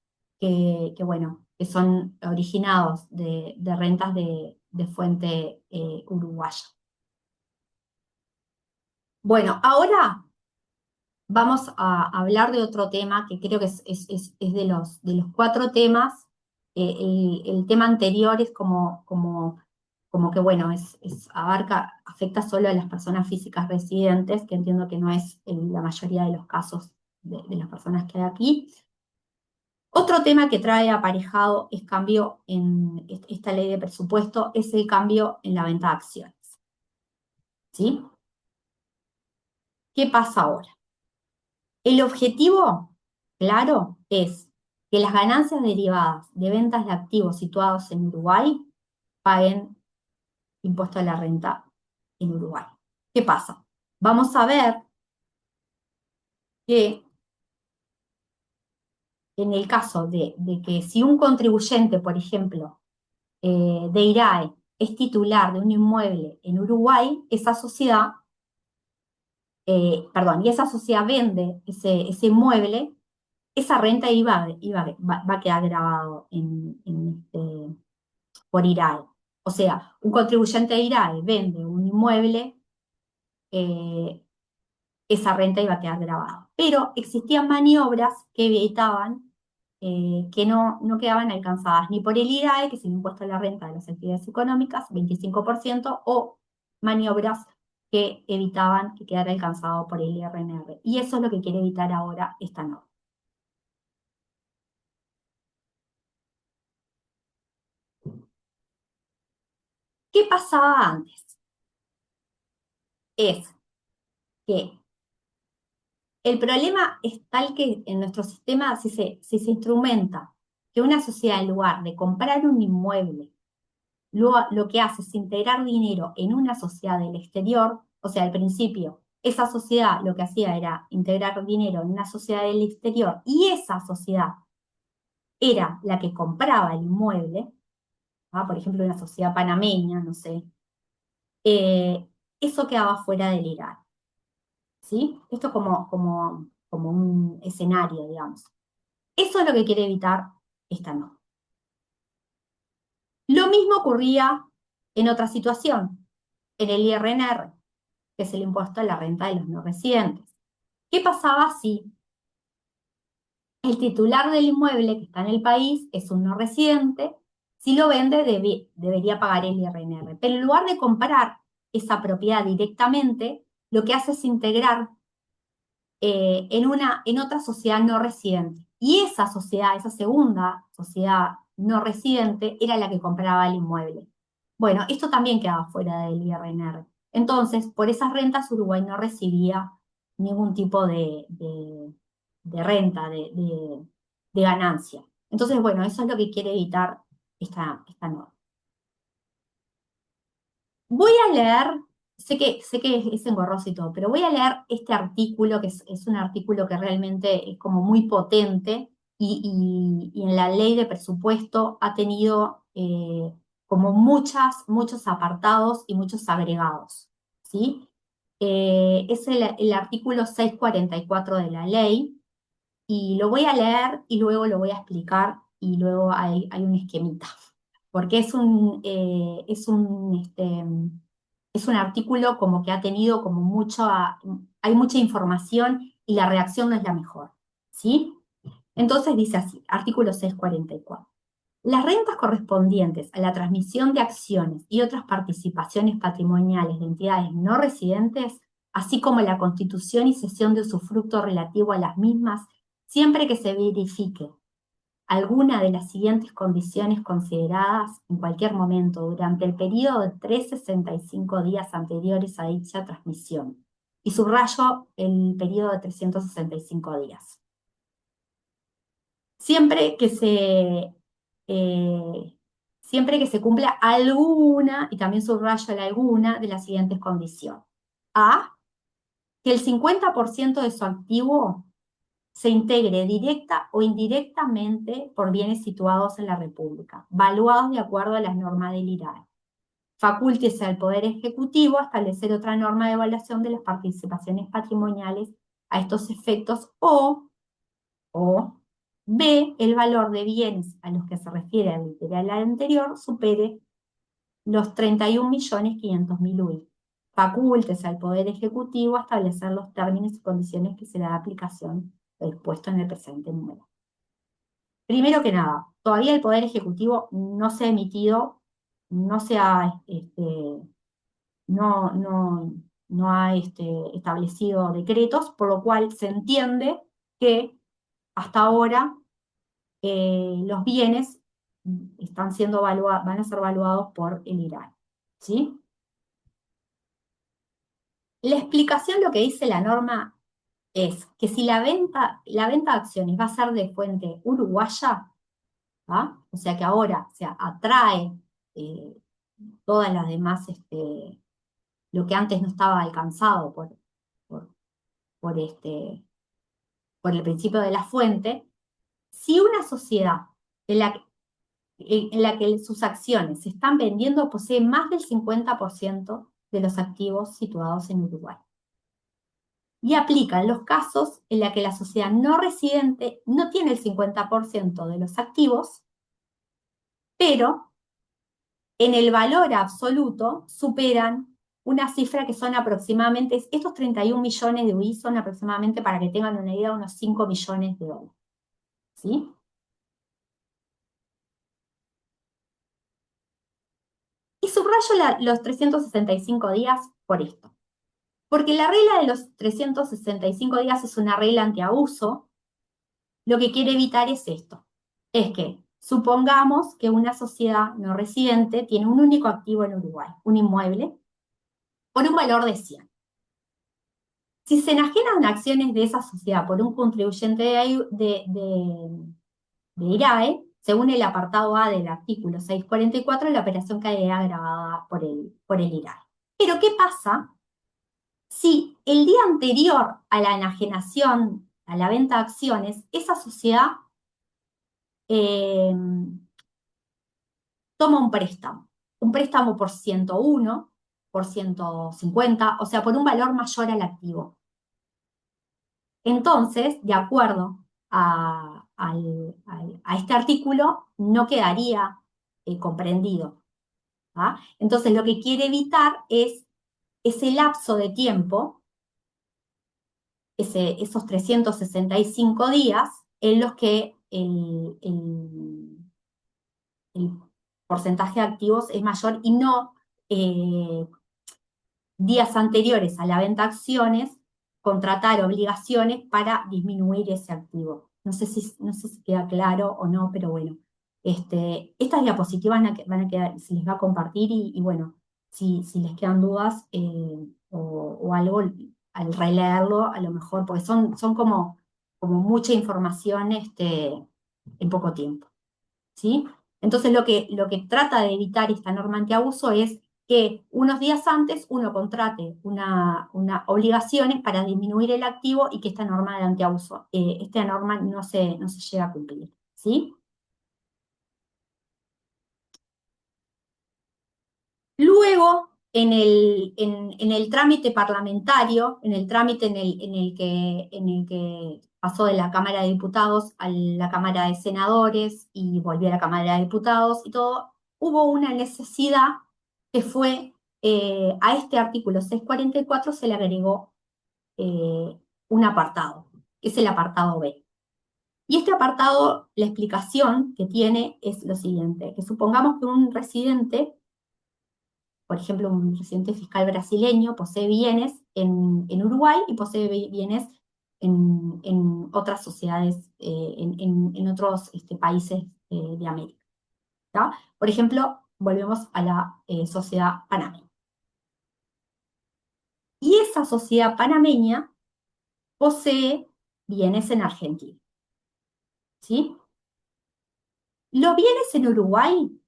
bueno, que son originados de rentas de fuente uruguaya. Bueno, ahora vamos a hablar de otro tema que creo que es de los cuatro temas. El tema anterior es como que, bueno, afecta solo a las personas físicas residentes, que entiendo que no es la mayoría de los casos de las personas que hay aquí. Otro tema que trae aparejado es cambio en esta ley de presupuesto, es el cambio en la venta de acciones, ¿sí? ¿Qué pasa ahora? El objetivo, claro, es que las ganancias derivadas de ventas de activos situados en Uruguay paguen impuesto a la renta en Uruguay. ¿Qué pasa? Vamos a ver que en el caso de que si un contribuyente, por ejemplo, de IRAE, es titular de un inmueble en Uruguay, esa sociedad, perdón, y esa sociedad vende ese inmueble, esa renta va a quedar grabado por IRAE. O sea, un contribuyente de IRAE vende un inmueble, eh, esa renta iba a quedar grabada. Pero existían maniobras que evitaban, que no quedaban alcanzadas ni por el IRAE, que es el impuesto a la renta de las actividades económicas, 25%, o maniobras que evitaban que quedara alcanzado por el IRNR. Y eso es lo que quiere evitar ahora esta norma. ¿Qué pasaba antes? Es que el problema es tal que en nuestro sistema, si se instrumenta que una sociedad, en lugar de comprar un inmueble, lo que hace es integrar dinero en una sociedad del exterior, o sea, al principio, esa sociedad lo que hacía era integrar dinero en una sociedad del exterior y esa sociedad era la que compraba el inmueble, por ejemplo, una sociedad panameña, no sé, eh, eso quedaba fuera del IRAD, ¿sí? Esto como un escenario, digamos. Eso es lo que quiere evitar esta norma. Lo mismo ocurría en otra situación, en el IRNR, que es el impuesto a la renta de los no residentes. ¿Qué pasaba si el titular del inmueble que está en el país es un no residente? Si lo vende, debería pagar el IRNR. Pero en lugar de comprar esa propiedad directamente, lo que hace es integrar en otra sociedad no residente. Y esa sociedad, esa segunda sociedad no residente, era la que compraba el inmueble. Bueno, esto también quedaba fuera del IRNR. Entonces, por esas rentas Uruguay no recibía ningún tipo de renta, de ganancia. Entonces, bueno, eso es lo que quiere evitar esta norma. Voy a leer, sé que es engorroso y todo, pero voy a leer este artículo, que es un artículo que realmente es como muy potente, y en la ley de presupuesto ha tenido como muchos apartados y muchos agregados, ¿sí? Es el artículo 644 de la ley, y lo voy a leer y luego lo voy a explicar, y luego hay un esquemita, porque es un artículo como que ha tenido como hay mucha información y la reacción no es la mejor, ¿sí? Entonces dice así, artículo 644. Las rentas correspondientes a la transmisión de acciones y otras participaciones patrimoniales de entidades no residentes, así como la constitución y cesión de usufructo relativo a las mismas, siempre que se verifique alguna de las siguientes condiciones consideradas en cualquier momento durante el periodo de 365 días anteriores a dicha transmisión. Y subrayo el periodo de 365 días. Siempre que eh, siempre que se cumpla alguna, y también subrayo el alguna, de las siguientes condiciones. A, que el 50% de su activo se integre directa o indirectamente por bienes situados en la República, valuados de acuerdo a las normas del IRAE. Facúltese al Poder Ejecutivo a establecer otra norma de evaluación de las participaciones patrimoniales a estos efectos, o B, el valor de bienes a los que se refiere al literal anterior supere los 31.500.000 UI. Facúltese al Poder Ejecutivo a establecer los términos y condiciones que se le da aplicación lo dispuesto en el presente número. Primero que nada, todavía el Poder Ejecutivo no se ha emitido, no se ha, no, no, no ha establecido decretos, por lo cual se entiende que hasta ahora los bienes están siendo van a ser evaluados por el IRAE, ¿sí? La explicación, lo que dice la norma, es que si la venta de acciones va a ser de fuente uruguaya, ¿ah? O sea que ahora se atrae eh, todas las demás, lo que antes no estaba alcanzado por, por, por el principio de la fuente. Si una sociedad en la que sus acciones se están vendiendo posee más del 50% de los activos situados en Uruguay. Y aplica en los casos en la que la sociedad no residente no tiene el 50% de los activos, pero en el valor absoluto superan una cifra que son aproximadamente, estos 31 millones de UI son aproximadamente, para que tengan una idea, unos 5 millones de dólares. ¿Sí? Y subrayo los 365 días por esto. Porque la regla de los 365 días es una regla antiabuso. Lo que quiere evitar es esto. Es que supongamos que una sociedad no residente tiene un único activo en Uruguay, un inmueble, por un valor de 100. Si se enajenan acciones de esa sociedad por un contribuyente de IRAE, según el apartado A del artículo 644, la operación quedaría agravada por el IRAE. Pero ¿qué pasa si el día anterior a la enajenación, a la venta de acciones, esa sociedad eh, toma un préstamo por 101, por 150, o sea, por un valor mayor al activo? Entonces, de acuerdo a este artículo, no quedaría comprendido. ¿Ah? Entonces, lo que quiere evitar es ese lapso de tiempo, esos 365 días, en los que el porcentaje de activos es mayor, y no eh, días anteriores a la venta de acciones, contratar obligaciones para disminuir ese activo. No sé si queda claro o no, pero bueno. Estas diapositivas van a quedar, se les va a compartir, y bueno, si les quedan dudas o algo, al releerlo, a lo mejor, porque son como mucha información en poco tiempo, ¿sí? Entonces lo que trata de evitar esta norma antiabuso es que unos días antes uno contrate una obligaciones para disminuir el activo y que esta norma de antiabuso, esta norma no se llega a cumplir, ¿sí? Luego, en el trámite parlamentario, en el trámite en el que pasó de la Cámara de Diputados a la Cámara de Senadores y volvió a la Cámara de Diputados y todo, hubo una necesidad que fue, a este artículo 644 se le agregó un apartado, que es el apartado B. Y este apartado, la explicación que tiene es lo siguiente, que supongamos que un residente, por ejemplo, un residente fiscal brasileño posee bienes en Uruguay y posee bienes en otras sociedades, en otros países de América. ¿Tá? Por ejemplo, volvemos a la sociedad panameña. Y esa sociedad panameña posee bienes en Argentina. ¿Sí? Los bienes en Uruguay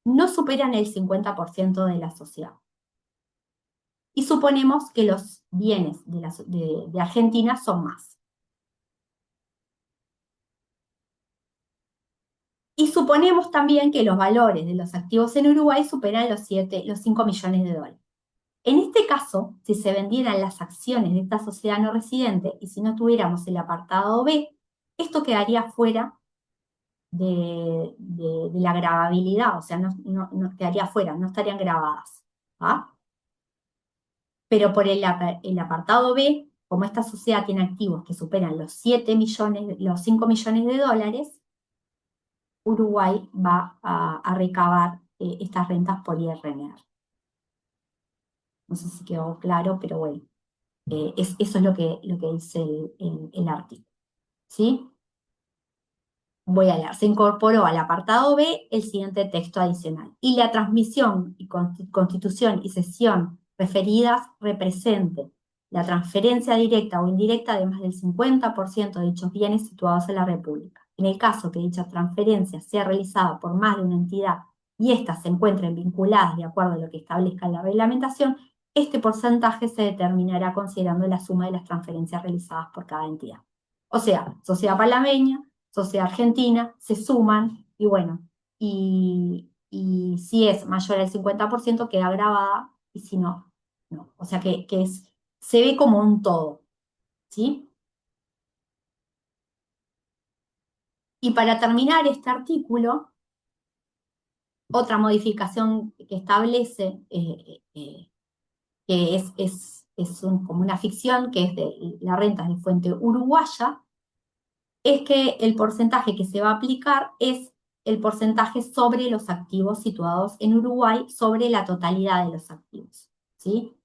no superan el 50% de la sociedad. Y suponemos que los bienes de Argentina son más. Y suponemos también que los valores de los activos en Uruguay superan los 5 millones de dólares. En este caso, si se vendieran las acciones de esta sociedad no residente y si no tuviéramos el apartado B, esto quedaría fuera de la gravabilidad, o sea, no quedaría fuera, no estarían grabadas. ¿Ah? Pero por el apartado B, como esta sociedad tiene activos que superan los 7 millones, los 5 millones de dólares, Uruguay va a recabar estas rentas por IRNR. No sé si quedó claro, pero bueno, eso es lo que dice el artículo. ¿Sí? Voy a leer. Se incorporó al apartado B el siguiente texto adicional. Y la transmisión y constitución y cesión referidas represente la transferencia directa o indirecta de más del 50% de dichos bienes situados en la República. En el caso que dicha transferencia sea realizada por más de una entidad y éstas se encuentren vinculadas de acuerdo a lo que establezca la reglamentación, este porcentaje se determinará considerando la suma de las transferencias realizadas por cada entidad. O sea, sociedad panameña, sociedad argentina, se suman y bueno, y si es mayor al 50% queda grabada y si no, no. O sea se ve como un todo, ¿sí? Y para terminar este artículo, otra modificación que establece, que como una ficción, que es de la renta de fuente uruguaya, es que el porcentaje que se va a aplicar es el porcentaje sobre los activos situados en Uruguay sobre la totalidad de los activos, ¿sí?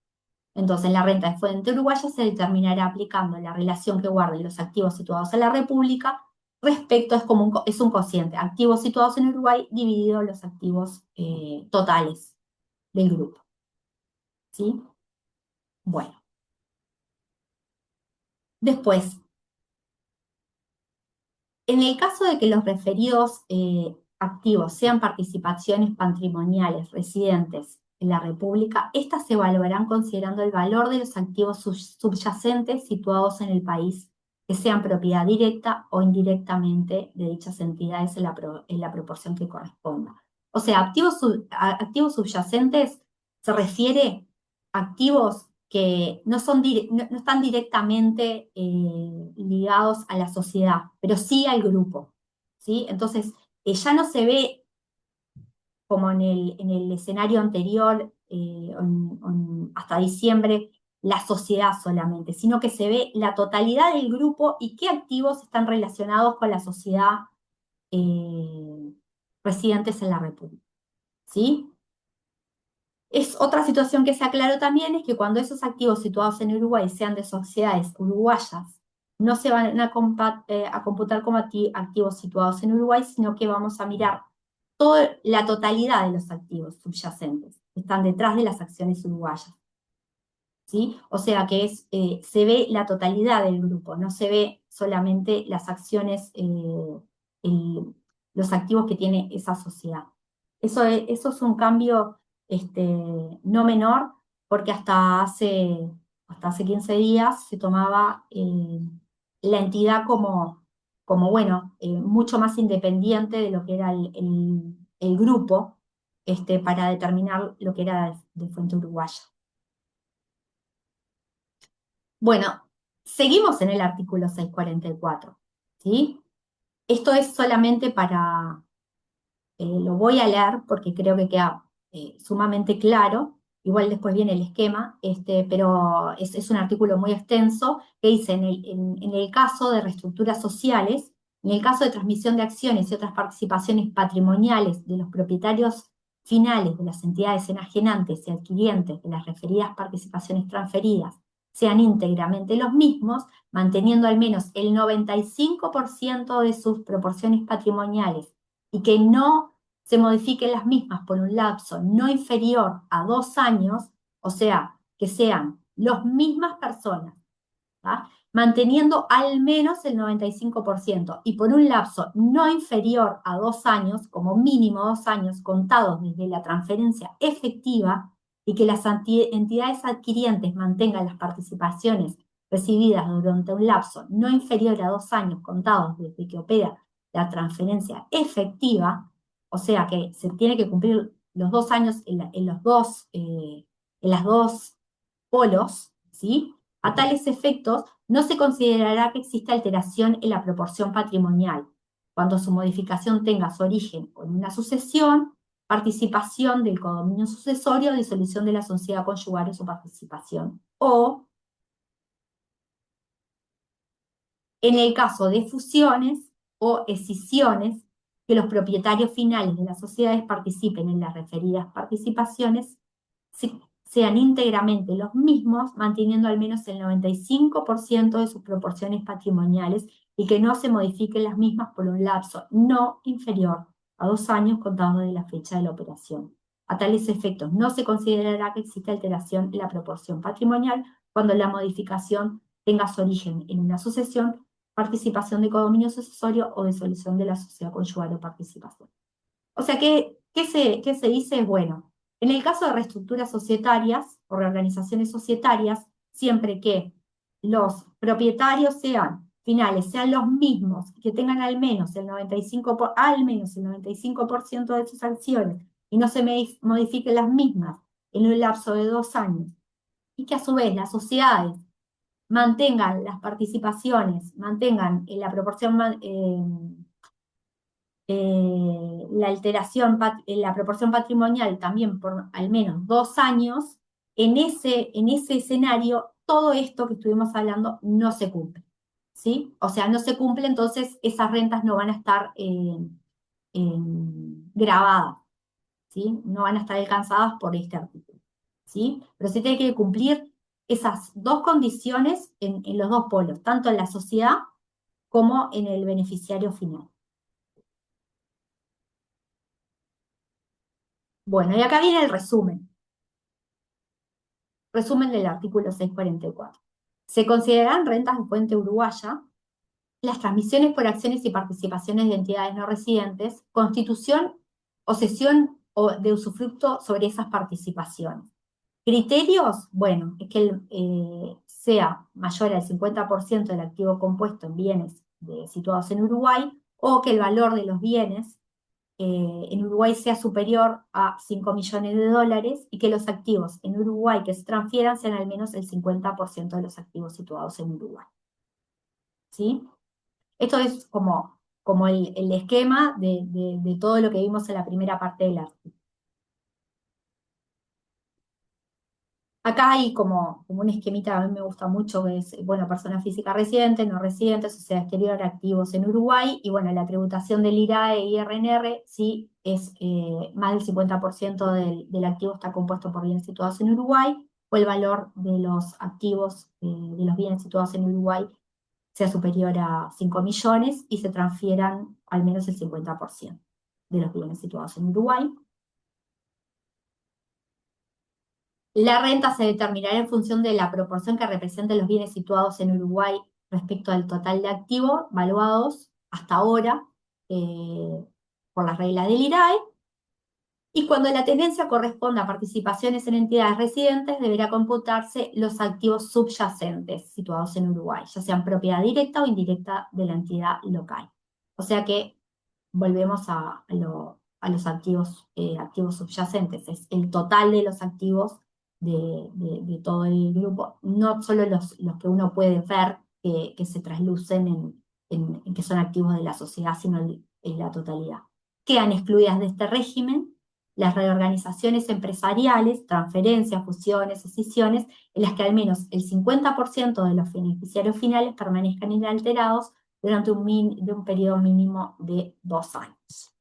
Entonces, la renta de fuente uruguaya se determinará aplicando la relación que guarden los activos situados en la República respecto, es un cociente, activos situados en Uruguay dividido los activos totales del grupo, ¿sí? Bueno, después, en el caso de que los referidos activos sean participaciones patrimoniales residentes en la República, estas se evaluarán considerando el valor de los activos subyacentes situados en el país, que sean propiedad directa o indirectamente de dichas entidades en la proporción que corresponda. O sea, activos subyacentes se refiere a activos que no están directamente ligados a la sociedad, pero sí al grupo, ¿sí? Entonces, ya no se ve como en el escenario anterior, hasta diciembre, la sociedad solamente, sino que se ve la totalidad del grupo y qué activos están relacionados con la sociedad residentes en la República, ¿sí? Es otra situación que se aclaró también, es que cuando esos activos situados en Uruguay sean de sociedades uruguayas, no se van a computar como activos situados en Uruguay, sino que vamos a mirar toda la totalidad de los activos subyacentes que están detrás de las acciones uruguayas, ¿sí? O sea que se ve la totalidad del grupo, no se ve solamente las acciones, el- los activos que tiene esa sociedad. Eso es un cambio no menor, porque hasta hace 15 días se tomaba la entidad como bueno, mucho más independiente de lo que era el grupo, para determinar lo que era de Fuente Uruguaya. Bueno, seguimos en el artículo 644, ¿sí? Esto es solamente lo voy a leer porque creo que queda sumamente claro. Igual después viene el esquema, pero es un artículo muy extenso que dice, en el caso de reestructuras sociales, en el caso de transmisión de acciones y otras participaciones patrimoniales de los propietarios finales de las entidades enajenantes y adquirientes de las referidas participaciones transferidas sean íntegramente los mismos, manteniendo al menos el 95% de sus proporciones patrimoniales y que no se modifiquen las mismas por un lapso no inferior a 2 años, o sea, que sean las mismas personas, ¿tá? Manteniendo al menos el 95% y por un lapso no inferior a 2 años, como mínimo 2 años contados desde la transferencia efectiva, y que las entidades adquirientes mantengan las participaciones recibidas durante un lapso no inferior a 2 años contados desde que opera la transferencia efectiva, o sea que se tiene que cumplir los 2 años en las dos polos, ¿sí? A tales efectos, no se considerará que exista alteración en la proporción patrimonial, cuando su modificación tenga su origen en una sucesión, participación del codominio sucesorio, disolución de la sociedad conyugal o su participación, o en el caso de fusiones o escisiones, que los propietarios finales de las sociedades participen en las referidas participaciones, sean íntegramente los mismos, manteniendo al menos el 95% de sus proporciones patrimoniales y que no se modifiquen las mismas por un lapso no inferior a 2 años contados de la fecha de la operación. A tales efectos, no se considerará que existe alteración en la proporción patrimonial cuando la modificación tenga su origen en una sucesión, participación de codominio sucesorio o disolución de la sociedad conyugal o participación. O sea, ¿qué se dice? Bueno, en el caso de reestructuras societarias o reorganizaciones societarias, siempre que los propietarios sean finales, sean los mismos, que tengan al menos el 95% de sus acciones y no se modifiquen las mismas en un lapso de 2 años, y que a su vez las sociedades mantengan las participaciones, mantengan la proporción la proporción patrimonial también por al menos 2 años, en ese escenario, todo esto que estuvimos hablando no se cumple, ¿sí? O sea, no se cumple, entonces esas rentas no van a estar grabadas, ¿sí? No van a estar alcanzadas por este artículo, ¿sí? Pero se tiene que cumplir esas dos condiciones en los dos polos, tanto en la sociedad como en el beneficiario final. Bueno, y acá viene el resumen. Resumen del artículo 644. Se considerarán rentas de fuente uruguaya las transmisiones por acciones y participaciones de entidades no residentes, constitución o cesión o de usufructo sobre esas participaciones. Criterios, bueno, es que sea mayor al 50% del activo compuesto en bienes situados en Uruguay, o que el valor de los bienes en Uruguay sea superior a 5 millones de dólares y que los activos en Uruguay que se transfieran sean al menos el 50% de los activos situados en Uruguay, ¿sí? Esto es como el esquema de todo lo que vimos en la primera parte del artículo. Acá hay como un esquemita que a mí me gusta mucho, que es, bueno, persona física residente, no residente, sociedad exterior, activos en Uruguay, y bueno, la tributación del IRAE y IRNR, sí, es más del 50% del activo está compuesto por bienes situados en Uruguay, o el valor de los activos de los bienes situados en Uruguay sea superior a 5 millones y se transfieran al menos el 50% de los bienes situados en Uruguay. La renta se determinará en función de la proporción que representen los bienes situados en Uruguay respecto al total de activos valuados hasta ahora por las reglas del IRAE. Y cuando la tenencia corresponda a participaciones en entidades residentes, deberá computarse los activos subyacentes situados en Uruguay, ya sean propiedad directa o indirecta de la entidad local. O sea que volvemos a los activos, activos subyacentes, es el total de los activos de todo el grupo, no solo los que uno puede ver que se traslucen en que son activos de la sociedad, sino en la totalidad. Quedan excluidas de este régimen las reorganizaciones empresariales, transferencias, fusiones, escisiones, en las que al menos el 50% de los beneficiarios finales permanezcan inalterados durante un periodo mínimo de 2 años.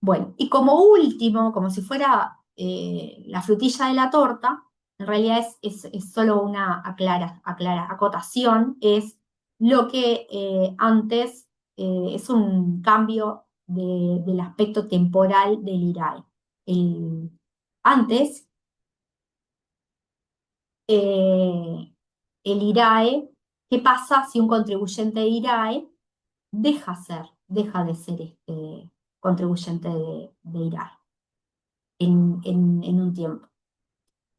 Bueno, y como último, como si fuera la frutilla de la torta, en realidad es solo una acotación, es lo que antes es un cambio del aspecto temporal del IRAE. Antes, eh, el IRAE, ¿qué pasa si un contribuyente de IRAE deja de ser contribuyente de IRAE en un tiempo?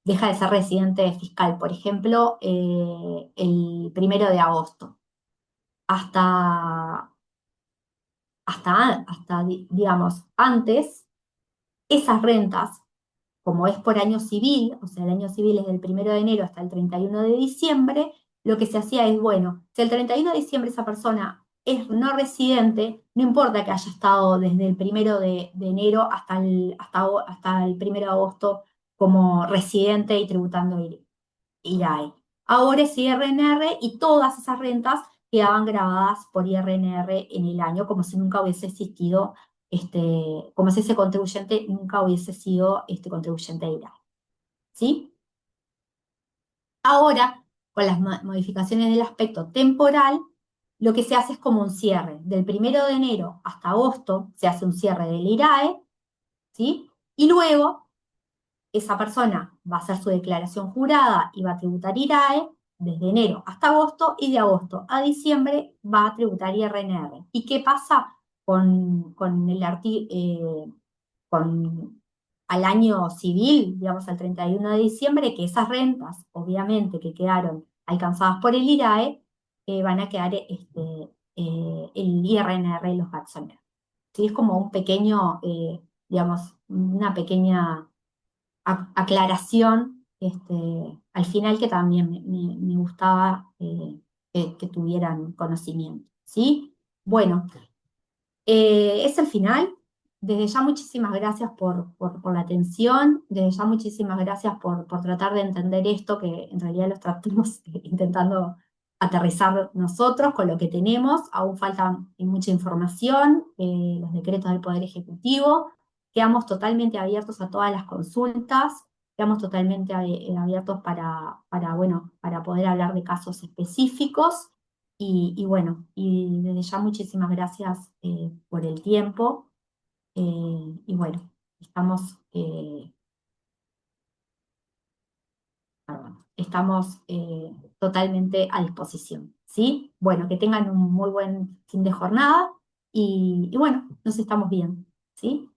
Deja de ser residente fiscal, por ejemplo, el 1 de agosto. Hasta, digamos, antes, esas rentas, como es por año civil, o sea, el año civil es del 1 de enero hasta el 31 de diciembre, lo que se hacía es, bueno, si el 31 de diciembre esa persona es no residente, no importa que haya estado desde el 1 de enero hasta el 1 de agosto como residente y tributando IRAE. Ahora es IRNR y todas esas rentas quedaban grabadas por IRNR en el año, como si nunca hubiese existido, como si ese contribuyente nunca hubiese sido contribuyente de IRAE. ¿Sí? Ahora, con las modificaciones del aspecto temporal, lo que se hace es como un cierre. Del 1 de enero hasta agosto se hace un cierre del IRAE, ¿sí? Y luego esa persona va a hacer su declaración jurada y va a tributar IRAE desde enero hasta agosto, y de agosto a diciembre va a tributar IRNR. ¿Y qué pasa con al año civil, digamos al 31 de diciembre? Que esas rentas, obviamente, que quedaron alcanzadas por el IRAE, van a quedar el IRNR y los accionarios. ¿Sí? Es como un pequeño, digamos, una pequeña aclaración al final, que también me gustaba que tuvieran conocimiento. ¿Sí? Bueno, es el final. Desde ya muchísimas gracias por la atención, desde ya muchísimas gracias por tratar de entender esto, que en realidad lo estamos intentando aterrizar nosotros con lo que tenemos. Aún falta mucha información, los decretos del Poder Ejecutivo. Quedamos totalmente abiertos a todas las consultas, quedamos totalmente abiertos bueno, para poder hablar de casos específicos. Y bueno, y desde ya muchísimas gracias por el tiempo. Y bueno, estamos totalmente a disposición. ¿Sí? Bueno, que tengan un muy buen fin de jornada y bueno, nos estamos viendo. ¿Sí?